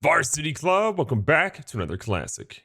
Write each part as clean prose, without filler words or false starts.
Varsity Club, welcome back to another classic.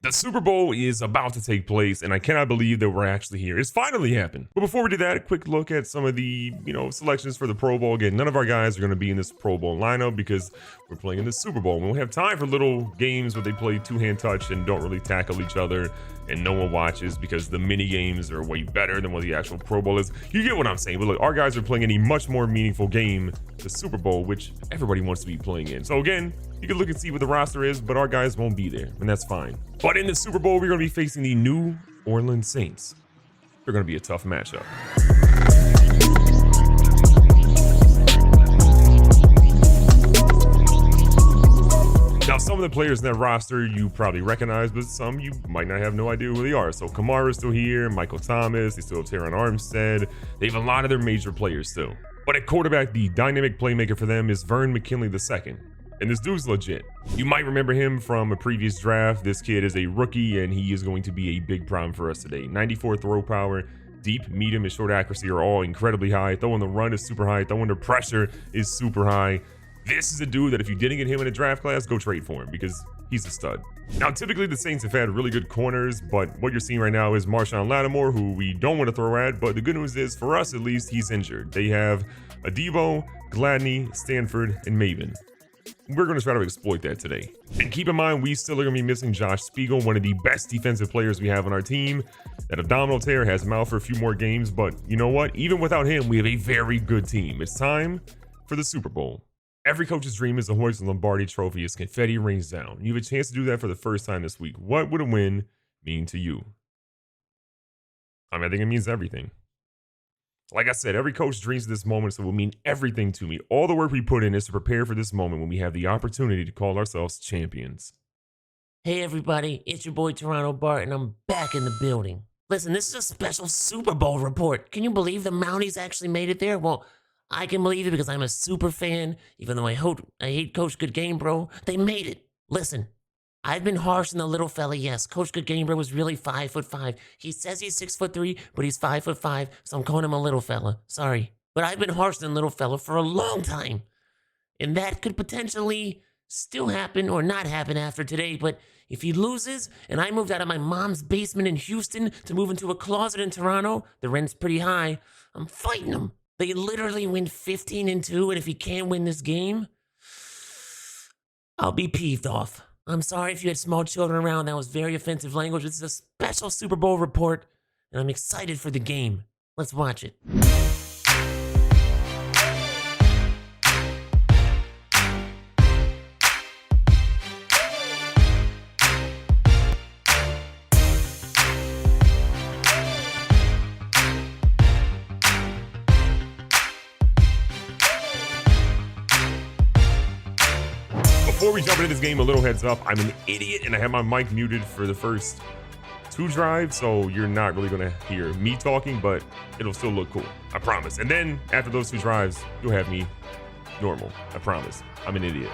The Super Bowl is about to take place, and I cannot believe that we're actually here. It's finally happened. But before we do that, a quick look at some of the, selections for the Pro Bowl. Again, none of our guys are going to be in this Pro Bowl lineup because we're playing in the Super Bowl. We don't have time for little games where they play two-hand touch and don't really tackle each other, and no one watches because the mini games are way better than what the actual Pro Bowl is. You get what I'm saying. But look, our guys are playing in a much more meaningful game, the Super Bowl, which everybody wants to be playing in. So again, you can look and see what the roster is, but our guys won't be there, and that's fine. But in the Super Bowl, we're going to be facing the New Orleans Saints. They're going to be a tough matchup. Now, some of the players in that roster you probably recognize, but some you might not have no idea who they are. So Kamara's still here, Michael Thomas, they still have Teron Armstead. They have a lot of their major players still. But at quarterback, the dynamic playmaker for them is Vern McKinley II. And this dude's legit. You might remember him from a previous draft. This kid is a rookie, and he is going to be a big problem for us today. 94 throw power, deep, medium, and short accuracy are all incredibly high. Throwing the run is super high. Throwing the pressure is super high. This is a dude that if you didn't get him in a draft class, go trade for him because he's a stud. Now, typically the Saints have had really good corners, but what you're seeing right now is Marshawn Lattimore, who we don't want to throw at, but the good news is, for us at least, he's injured. They have Adebo, Gladney, Stanford, and Maven. We're going to try to exploit that today. And keep in mind, we still are going to be missing Josh Spiegel, one of the best defensive players we have on our team. That abdominal tear has him out for a few more games, but you know what? Even without him, we have a very good team. It's time for the Super Bowl. Every coach's dream is to hoist the Lombardi Trophy as confetti rains down. You have a chance to do that for the first time this week. What would a win mean to you? I think it means everything. Like I said, every coach dreams of this moment, so it will mean everything to me. All the work we put in is to prepare for this moment when we have the opportunity to call ourselves champions. Hey everybody, it's your boy Toronto Bart, and I'm back in the building. Listen, this is a special Super Bowl report. Can you believe the Mounties actually made it there? Well, I can believe it because I'm a super fan. Even though I hate Coach GoodGameBro, they made it. Listen, I've been harsh on the little fella, yes. Coach GoodGameBro was really 5'5". He says he's 6'3", but he's 5'5", so I'm calling him a little fella. Sorry. But I've been harsh on the little fella for a long time. And that could potentially still happen or not happen after today, but if he loses and I moved out of my mom's basement in Houston to move into a closet in Toronto, the rent's pretty high, I'm fighting him. They literally win 15-2, and if he can't win this game, I'll be peeved off. I'm sorry if you had small children around. That was very offensive language. This is a special Super Bowl report, and I'm excited for the game. Let's watch it. Before we jump into this game, a little heads up. I'm an idiot and I have my mic muted for the first 2 drives, so you're not really going to hear me talking, but it'll still look cool. I promise. And then after those 2 drives, you'll have me normal. I promise. I'm an idiot.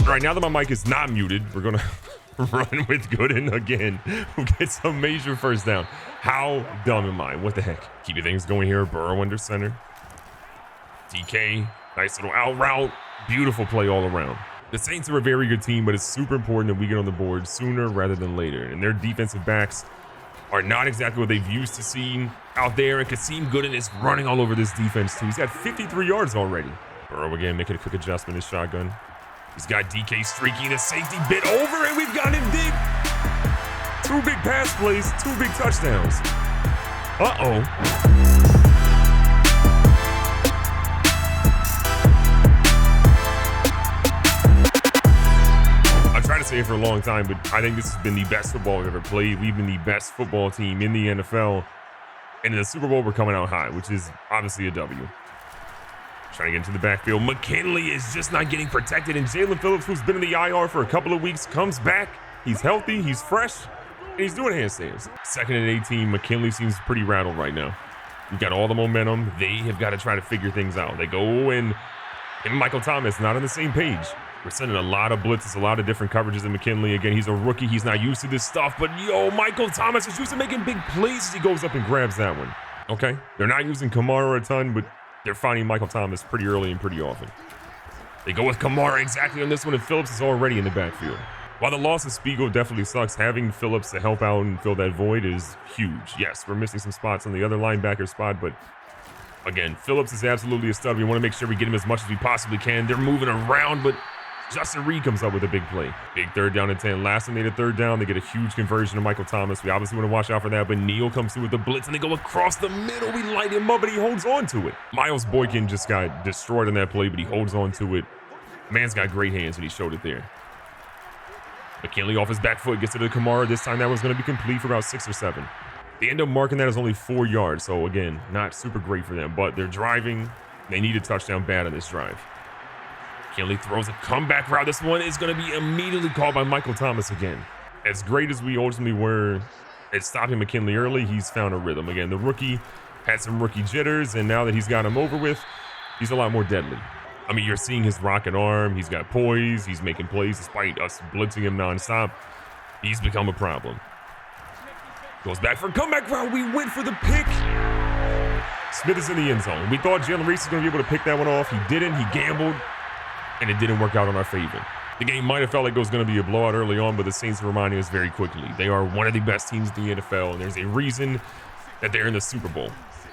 Right now that my mic is not muted, we're gonna run with Gooden again. We'll get some major first down. How dumb am I? What the heck? Keeping things going here. Burrow under center. DK, nice little out route. Beautiful play all around. The Saints are a very good team, but it's super important that we get on the board sooner rather than later. And their defensive backs are not exactly what they've used to seeing out there. And Kasim Gooden is running all over this defense too. He's got 53 yards already. Burrow again making a quick adjustment in shotgun. He's got DK streaking, the safety bit over, and we've got him deep. 2 big pass plays, 2 big touchdowns. Uh-oh. I've tried to say it for a long time, but I think this has been the best football we've ever played. We've been the best football team in the NFL. And in the Super Bowl, we're coming out high, which is obviously a W. Trying to get into the backfield. McKinley is just not getting protected. And Jalen Phillips, who's been in the IR for a couple of weeks, comes back. He's healthy. He's fresh. And he's doing handstands. Second and 18, McKinley seems pretty rattled right now. We've got all the momentum. They have got to try to figure things out. They go and Michael Thomas not on the same page. We're sending a lot of blitzes, a lot of different coverages in McKinley. Again, he's a rookie. He's not used to this stuff. But, yo, Michael Thomas is used to making big plays. He goes up and grabs that one. Okay? They're not using Kamara a ton, but they're finding Michael Thomas pretty early and pretty often. They go with Kamara exactly on this one, and Phillips is already in the backfield. While the loss of Spiegel definitely sucks, having Phillips to help out and fill that void is huge. Yes, we're missing some spots on the other linebacker spot, but again, Phillips is absolutely a stud. We want to make sure we get him as much as we possibly can. They're moving around, but Justin Reed comes up with a big play. Big 3rd down and 10. Last time they had a 3rd down, they get a huge conversion to Michael Thomas. We obviously want to watch out for that, but Neal comes through with the blitz, and they go across the middle. We light him up, but he holds on to it. Miles Boykin just got destroyed on that play, but he holds on to it. Man's got great hands, and he showed it there. McKinley off his back foot, gets to the Kamara. This time that was going to be complete for about 6 or 7. They end up marking that as only 4 yards, so again, not super great for them, but they're driving. They need a touchdown bad on this drive. McKinley throws a comeback route. This one is going to be immediately called by Michael Thomas again. As great as we ultimately were at stopping McKinley early, he's found a rhythm. Again, the rookie had some rookie jitters, and now that he's got him over with, he's a lot more deadly. I mean, you're seeing his rocket arm. He's got poise. He's making plays despite us blitzing him nonstop. He's become a problem. Goes back for a comeback route. We went for the pick. Smith is in the end zone. We thought Jalen Reese was going to be able to pick that one off. He didn't. He gambled, and it didn't work out in our favor. The game might have felt like it was going to be a blowout early on, but the Saints are reminding us very quickly. They are one of the best teams in the NFL, and there's a reason that they're in the Super Bowl.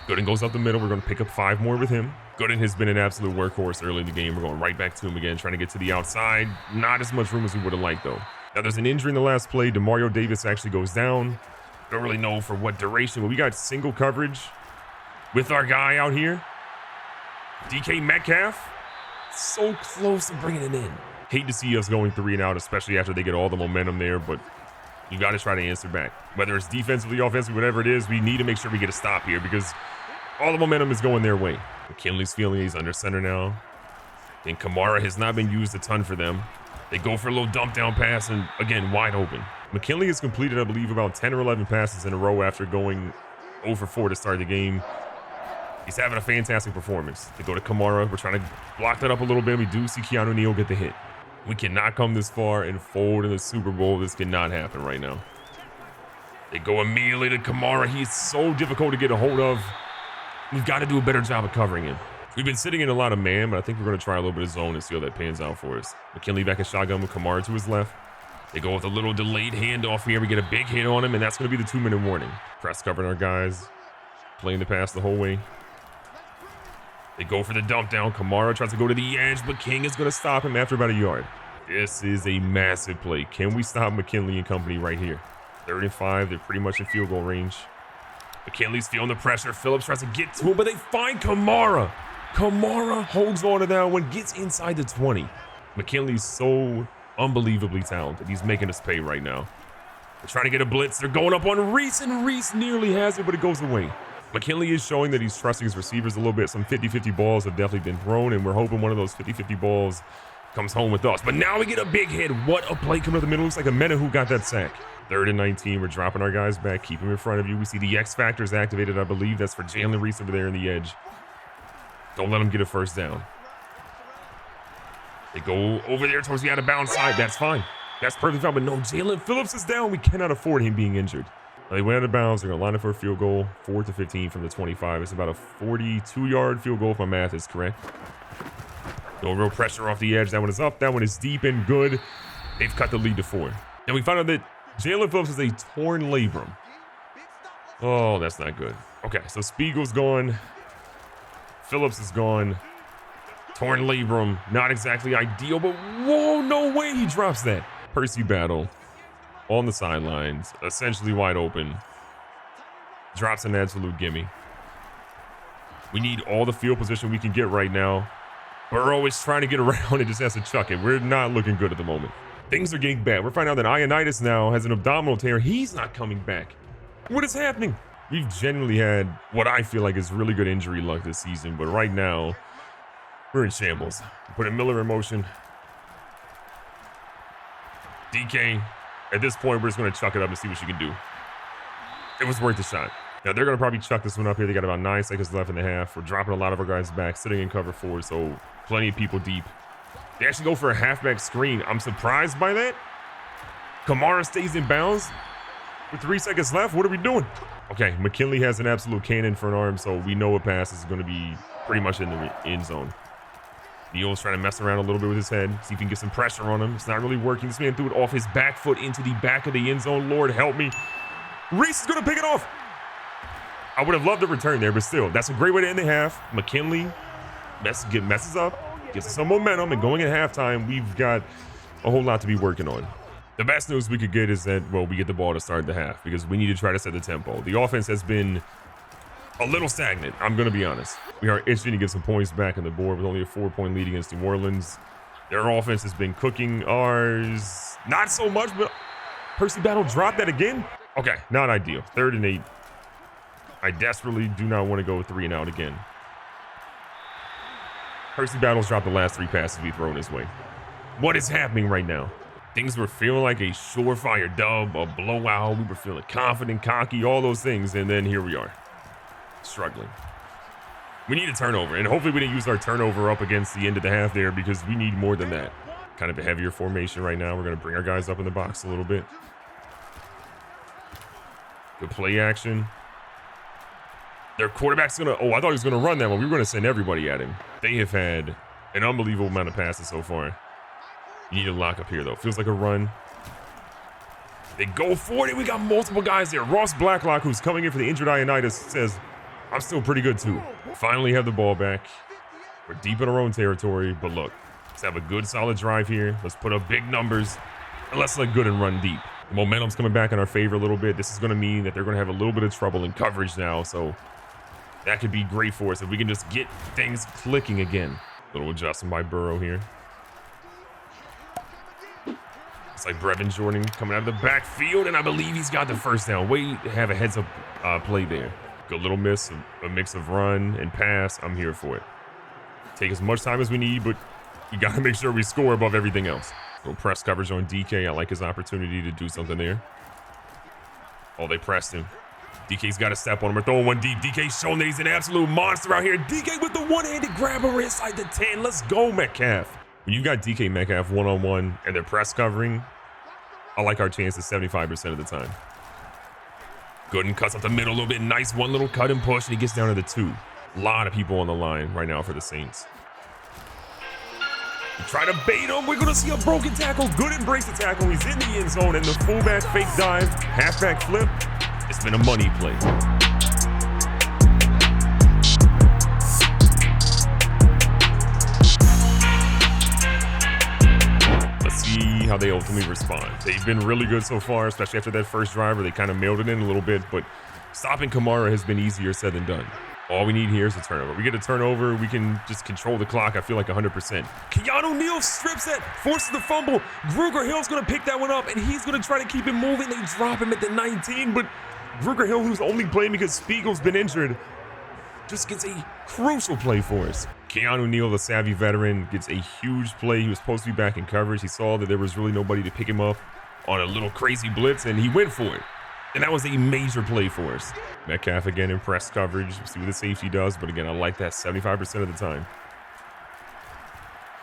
Gooden goes up the middle. We're going to pick up 5 more with him. Gooden has been an absolute workhorse early in the game. We're going right back to him again, trying to get to the outside. Not as much room as we would have liked, though. Now, there's an injury in the last play. DeMario Davis actually goes down. Don't really know for what duration, but we got single coverage with our guy out here. DK Metcalf. So close to bringing it in. Hate to see us going 3 and out, especially after they get all the momentum there, but you got to try to answer back. Whether it's defensively, offensively, whatever it is, we need to make sure we get a stop here because all the momentum is going their way. McKinley's feeling he's under center now. And Kamara has not been used a ton for them. They go for a little dump down pass and, again, wide open. McKinley has completed, I believe, about 10 or 11 passes in a row after going 0 for 4 to start the game. He's having a fantastic performance. They go to Kamara. We're trying to block that up a little bit. We do see Keanu Neal get the hit. We cannot come this far and fold in the Super Bowl. This cannot happen right now. They go immediately to Kamara. He is so difficult to get a hold of. We've got to do a better job of covering him. We've been sitting in a lot of man, but I think we're going to try a little bit of zone and see how that pans out for us. McKinley back in shotgun with Kamara to his left. They go with a little delayed handoff here. We get a big hit on him, and that's going to be the 2-minute warning. Press covering our guys. Playing the pass the whole way. They go for the dump down. Kamara tries to go to the edge, but King is going to stop him after about a yard. This is a massive play. Can we stop McKinley and company right here? 3rd and 5. They're pretty much in field goal range. McKinley's feeling the pressure. Phillips tries to get to him, but they find Kamara. Kamara holds on to that one, gets inside the 20. McKinley's so unbelievably talented. He's making us pay right now. They're trying to get a blitz. They're going up on Reese, and Reese nearly has it, but it goes away. McKinley is showing that he's trusting his receivers a little bit. Some 50-50 balls have definitely been thrown, and we're hoping one of those 50-50 balls comes home with us. But now we get a big hit. What a play coming up the middle. Looks like a Mena who got that sack. 3rd and 19. We're dropping our guys back. Keep him in front of you. We see the X Factor is activated. I believe that's for Jalen Reese over there in the edge. Don't let him get a first down. They go over there towards the out of bounds side. That's fine. That's perfectly fine. But no, Jalen Phillips is down. We cannot afford him being injured. They went out of bounds. They're going to line up for a field goal. 4th to 15 from the 25. It's about a 42-yard field goal if my math is correct. No real pressure off the edge. That one is up. That one is deep and good. They've cut the lead to 4. And we found out that Jalen Phillips is a torn labrum. Oh, that's not good. Okay, so Spiegel's gone. Phillips is gone. Torn labrum. Not exactly ideal, but whoa, no way he drops that. Percy Battle on the sidelines, essentially wide open. Drops an absolute gimme. We need all the field position we can get right now. Burrow is trying to get around and just has to chuck it. We're not looking good at the moment. Things are getting bad. We're finding out that Ioannidis now has an abdominal tear. He's not coming back. What is happening? We've genuinely had what I feel like is really good injury luck this season, but right now, we're in shambles. Putting Miller in motion. DK At this point, we're just going to chuck it up and see what she can do. It was worth the shot. Now, they're going to probably chuck this one up here. They got about 9 seconds left in the half. We're dropping a lot of our guys back, sitting in cover 4, so plenty of people deep. They actually go for a halfback screen. I'm surprised by that. Kamara stays in bounds with 3 seconds left. What are we doing? Okay, McKinley has an absolute cannon for an arm, so we know a pass is going to be pretty much in the end zone. Neal's trying to mess around a little bit with his head, see if he can get some pressure on him. It's not really working. This man threw it off his back foot into the back of the end zone. Lord help me. Reese is going to pick it off. I would have loved a return there, but still, that's a great way to end the half. McKinley messes up, gets some momentum, and going at halftime, we've got a whole lot to be working on. The best news we could get is that, well, we get the ball to start the half because we need to try to set the tempo. The offense has been a little stagnant, I'm going to be honest. We are itching to get some points back on the board with only a 4-point lead against New Orleans. Their offense has been cooking. Ours, not so much, but Percy Battle dropped that again. Okay, not ideal. 3rd and 8. I desperately do not want to go 3 and out again. Percy Battle's dropped the last 3 passes we've thrown his way. What is happening right now? Things were feeling like a surefire dub, a blowout. We were feeling confident, cocky, all those things. And then here we are, struggling. We need a turnover. And hopefully we didn't use our turnover up against the end of the half there because we need more than that. Kind of a heavier formation right now. We're going to bring our guys up in the box a little bit. Good play action. Their quarterback's going to... Oh, I thought he was going to run that one. We were going to send everybody at him. They have had an unbelievable amount of passes so far. You need to lock up here, though. Feels like a run. They go for it. We got multiple guys there. Ross Blacklock, who's coming in for the injured Ionitis, says, I'm still pretty good, too. Finally have the ball back. We're deep in our own territory. But look, let's have a good, solid drive here. Let's put up big numbers. And let's let good and run deep. The momentum's coming back in our favor a little bit. This is going to mean that they're going to have a little bit of trouble in coverage now. So that could be great for us if we can just get things clicking again. Little adjustment by Burrow here. It's like Brevin Jordan coming out of the backfield, and I believe he's got the first down. Wait, have a heads-up play there. Good little miss, a mix of run and pass. I'm here for it. Take as much time as we need, but you got to make sure we score above everything else. Little press coverage on DK. I like his opportunity to do something there. Oh, they pressed him. DK's got to step on him. We're throwing one deep. DK's showing that he's an absolute monster out here. DK with the one-handed grabber inside the 10. Let's go, Metcalf. When you got DK Metcalf one-on-one and they're press covering, I like our chances 75% of the time. Gooden cuts up the middle a little bit. Nice one little cut and push, and he gets down to the 2. A lot of people on the line right now for the Saints. We try to bait him. We're going to see a broken tackle. Gooden breaks the tackle. He's in the end zone, and the fullback fake dive, halfback flip. It's been a money play. Let's see how they ultimately respond. They've been really good so far, especially after that first drive where they kind of mailed it in a little bit, but stopping Kamara has been easier said than done. All we need here is a turnover. We get a turnover, we can just control the clock, I feel like 100%. Keanu Neal strips that, forces the fumble. Gruger Hill's going to pick that one up, and he's going to try to keep it moving. They drop him at the 19, but Gruger Hill, who's only playing because Spiegel's been injured, just gets a crucial play for us. Keanu Neal, the savvy veteran, gets a huge play. He was supposed to be back in coverage. He saw that there was really nobody to pick him up on a little crazy blitz, and he went for it. And that was a major play for us. Metcalf again in press coverage. We'll see what the safety does, but again, I like that 75% of the time.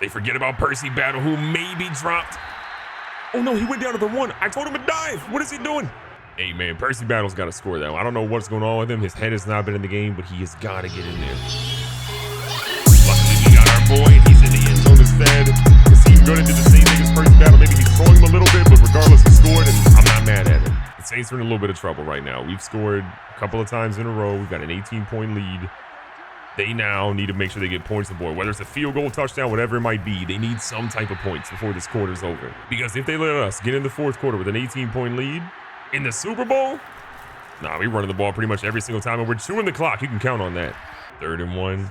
They forget about Percy Battle, who maybe dropped. Oh no, he went down to the 1. I told him to dive. What is he doing? Hey man, Percy Battle's got to score that one. I don't know what's going on with him. His head has not been in the game, but he has got to get in there. Luckily, we got our boy. He's in the end zone instead. He's good into the same thing as Percy Battle. Maybe he's throwing him a little bit, but regardless, he scored, and I'm not mad at him. The Saints are in a little bit of trouble right now. We've scored a couple of times in a row. We've got an 18-point lead. They now need to make sure they get points on the board. Whether it's a field goal, touchdown, whatever it might be, they need some type of points before this quarter's over. Because if they let us get in the fourth quarter with an 18-point lead in the Super Bowl, nah, we're running the ball pretty much every single time, and we're chewing the clock. You can count on that. 3rd and 1.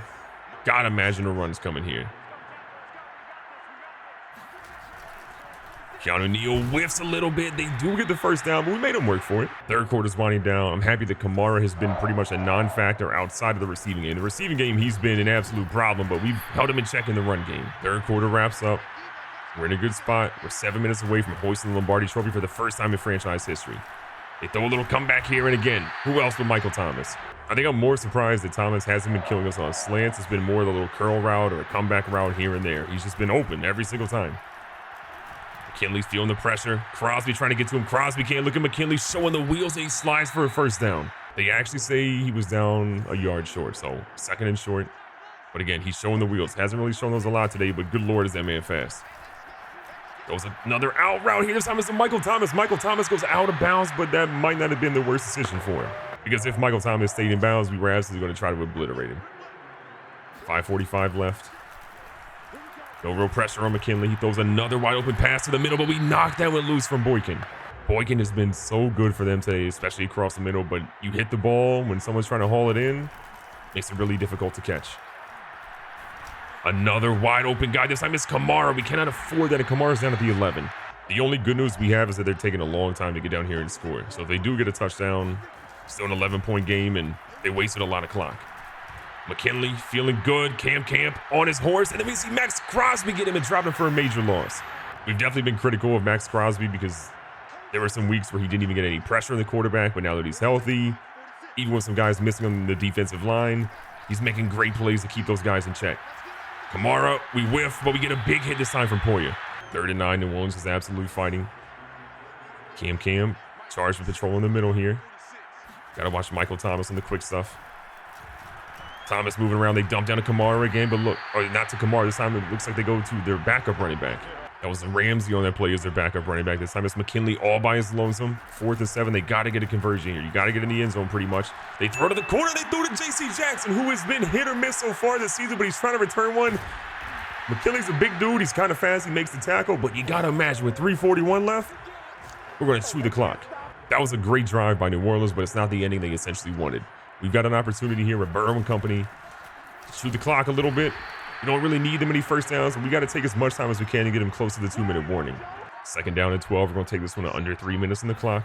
Gotta imagine a run's coming here. Keanu Neal whiffs a little bit. They do get the first down, but we made them work for it. 3rd quarter's winding down. I'm happy that Kamara has been pretty much a non-factor outside of the receiving game. The receiving game, he's been an absolute problem, but we've held him in check in the run game. 3rd quarter wraps up. We're in a good spot. We're 7 minutes away from hoisting the Lombardi Trophy for the first time in franchise history. They throw a little comeback here and again. Who else but Michael Thomas? I think I'm more surprised that Thomas hasn't been killing us on slants. It's been more of the little curl route or a comeback route here and there. He's just been open every single time. McKinley's feeling the pressure. Crosby trying to get to him. Crosby can't. Look at McKinley showing the wheels, and he slides for a first down. They actually say he was down a yard short, so 2nd and short. But again, he's showing the wheels. Hasn't really shown those a lot today, but good Lord, is that man fast. Goes another out route here. This time it's to Michael Thomas. Michael Thomas goes out of bounds, but that might not have been the worst decision for him. Because if Michael Thomas stayed in bounds, we were absolutely going to try to obliterate him. 5:45 left. No real pressure on McKinley. He throws another wide open pass to the middle, but we knocked that one loose from Boykin. Boykin has been so good for them today, especially across the middle, but you hit the ball when someone's trying to haul it in, makes it really difficult to catch. Another wide open guy. This time it's Kamara. We cannot afford that, and Kamara's down at the 11. The only good news we have is that they're taking a long time to get down here and score. So if they do get a touchdown, still an 11-point game, and they wasted a lot of clock. McKinley feeling good. Camp on his horse, and then we see Max Crosby get him and drop him for a major loss. We've definitely been critical of Max Crosby because there were some weeks where he didn't even get any pressure on the quarterback, but now that he's healthy, even with some guys missing on the defensive line, he's making great plays to keep those guys in check. Kamara, we whiff, but we get a big hit this time from Poya. 3rd and 9, and Williams is absolutely fighting. Cam, charged with patrol in the middle here. Gotta watch Michael Thomas on the quick stuff. Thomas moving around, they dump down to Kamara again, but look, or not to Kamara, this time it looks like they go to their backup running back. That was Ramsey on that play as their backup running back. This time it's McKinley all by his lonesome. 4th and 7, they gotta get a conversion here. You gotta get in the end zone pretty much. They throw to the corner, they throw to J.C. Jackson, who has been hit or miss so far this season, but he's trying to return one. McKinley's a big dude, he's kind of fast, he makes the tackle, but you gotta imagine with 3:41 left, we're gonna chew the clock. That was a great drive by New Orleans, but it's not the ending they essentially wanted. We've got an opportunity here with Burrow and company to shoot the clock a little bit. We don't really need them any first downs, but we got to take as much time as we can to get them close to the 2-minute warning. 2nd down and 12. We're going to take this one to under 3 minutes on the clock.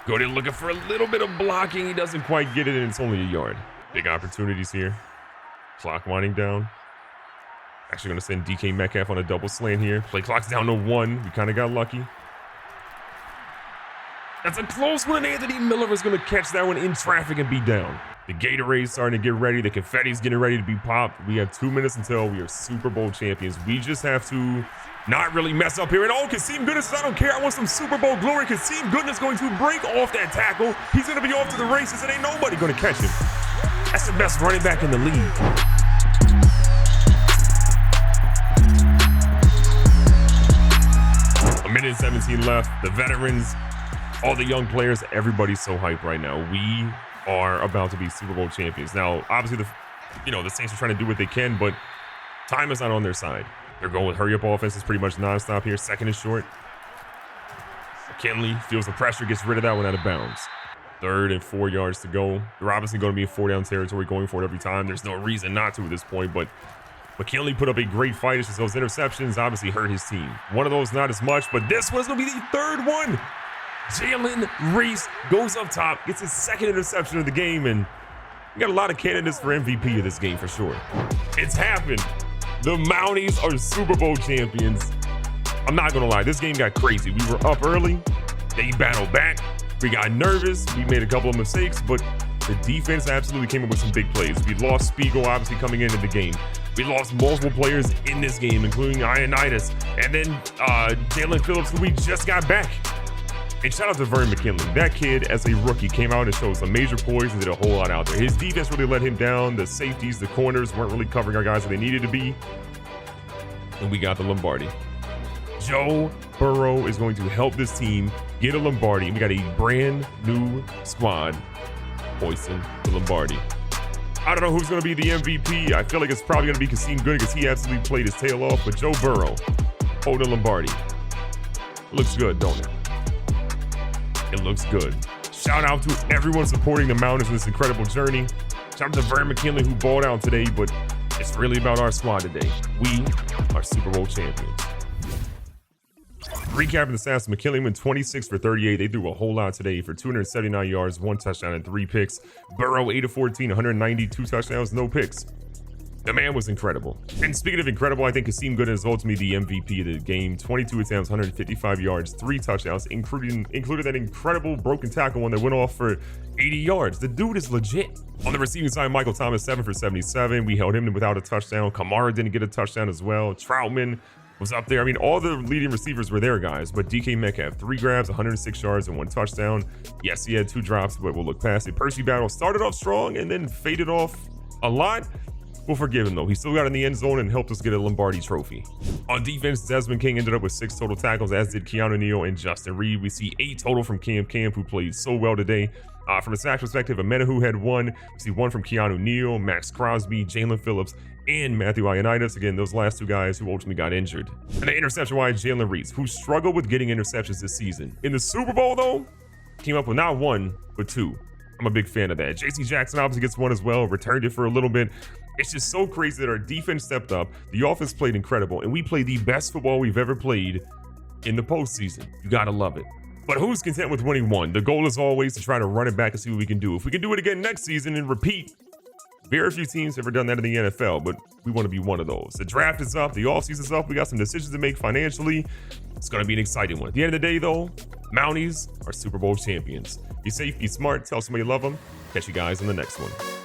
Go in looking for a little bit of blocking. He doesn't quite get it, and it's only a yard. Big opportunities here. Clock winding down. Actually going to send DK Metcalf on a double slant here. Play clock's down to 1. We kind of got lucky. That's a close one. Anthony Miller is going to catch that one in traffic and be down. The Gatorade's starting to get ready. The confetti's getting ready to be popped. We have 2 minutes until we are Super Bowl champions. We just have to not really mess up here. And oh, Kaseem Goodness, I don't care. I want some Super Bowl glory. Kaseem Goodness going to break off that tackle. He's going to be off to the races, and ain't nobody going to catch him. That's the best running back in the league. A minute and 17 left. The veterans, all the young players, everybody's so hyped right now. We are about to be Super Bowl champions. Now, obviously, the Saints are trying to do what they can, but time is not on their side. They're going with hurry-up offense. It's pretty much nonstop here. 2nd and short. McKinley feels the pressure, gets rid of that one out of bounds. 3rd and 4 yards to go. They're obviously going to be in 4-down territory, going for it every time. There's no reason not to at this point, but McKinley put up a great fight. It's just those interceptions obviously hurt his team. One of those, not as much, but this one's going to be the 3rd one. Jalen Reese goes up top, gets his 2nd interception of the game, and we got a lot of candidates for MVP of this game for sure. It's happened. The Mounties are Super Bowl champions. I'm not gonna lie, this game got crazy. We were up early, they battled back, we got nervous, we made a couple of mistakes, but the defense absolutely came up with some big plays. We lost Spiegel obviously coming into the game. We lost multiple players in this game, including Ioannidis, and then Jalen Phillips, who we just got back. And shout out to Vern McKinley. That kid, as a rookie, came out and showed some major poise and did a whole lot out there. His defense really let him down. The safeties, the corners weren't really covering our guys that they needed to be. And we got the Lombardi. Joe Burrow is going to help this team get a Lombardi. We got a brand new squad hoisting the Lombardi. I don't know who's going to be the MVP. I feel like it's probably going to be Kaseem Gooding because he absolutely played his tail off. But Joe Burrow, hold the Lombardi. Looks good, don't it? It looks good. Shout out to everyone supporting the Mounties in this incredible journey. Shout out to Vern McKinley who balled out today, but it's really about our squad today. We are Super Bowl champions. Recapping the stats, McKinley went 26 for 38. They threw a whole lot today for 279 yards, 1 touchdown, and 3 picks. Burrow 8 of 14, 192 touchdowns, no picks. The man was incredible. And speaking of incredible, I think Kasim Gooden is ultimately the MVP of the game. 22 attempts, 155 yards, 3 touchdowns, included that incredible broken tackle one that went off for 80 yards. The dude is legit. On the receiving side, Michael Thomas, 7 for 77. We held him without a touchdown. Kamara didn't get a touchdown as well. Troutman was up there. I mean, all the leading receivers were there, guys. But DK Metcalf, 3 grabs, 106 yards, and 1 touchdown. Yes, he had 2 drops, but we'll look past it. Percy Battle started off strong and then faded off a lot. We'll forgive him, though. He still got in the end zone and helped us get a Lombardi trophy. On defense, Desmond King ended up with 6 total tackles, as did Keanu Neal and Justin Reed. We see 8 total from Cam, who played so well today. From a sack perspective, Amenahu had 1. We see 1 from Keanu Neal, Max Crosby, Jalen Phillips, and Matthew Ioannidis. Again, those last 2 guys who ultimately got injured. And the interception-wise, Jalen Reed, who struggled with getting interceptions this season. In the Super Bowl, though, came up with not 1, but 2. I'm a big fan of that. JC Jackson obviously gets 1 as well, returned it for a little bit. It's just so crazy that our defense stepped up, the offense played incredible, and we played the best football we've ever played in the postseason. You gotta love it. But who's content with winning 1? The goal is always to try to run it back and see what we can do. If we can do it again next season and repeat, very few teams have ever done that in the NFL, but we want to be one of those. The draft is up, the offseason's up, we got some decisions to make financially. It's gonna be an exciting one. At the end of the day, though, Mounties are Super Bowl champions. Be safe, be smart, tell somebody you love them. Catch you guys on the next one.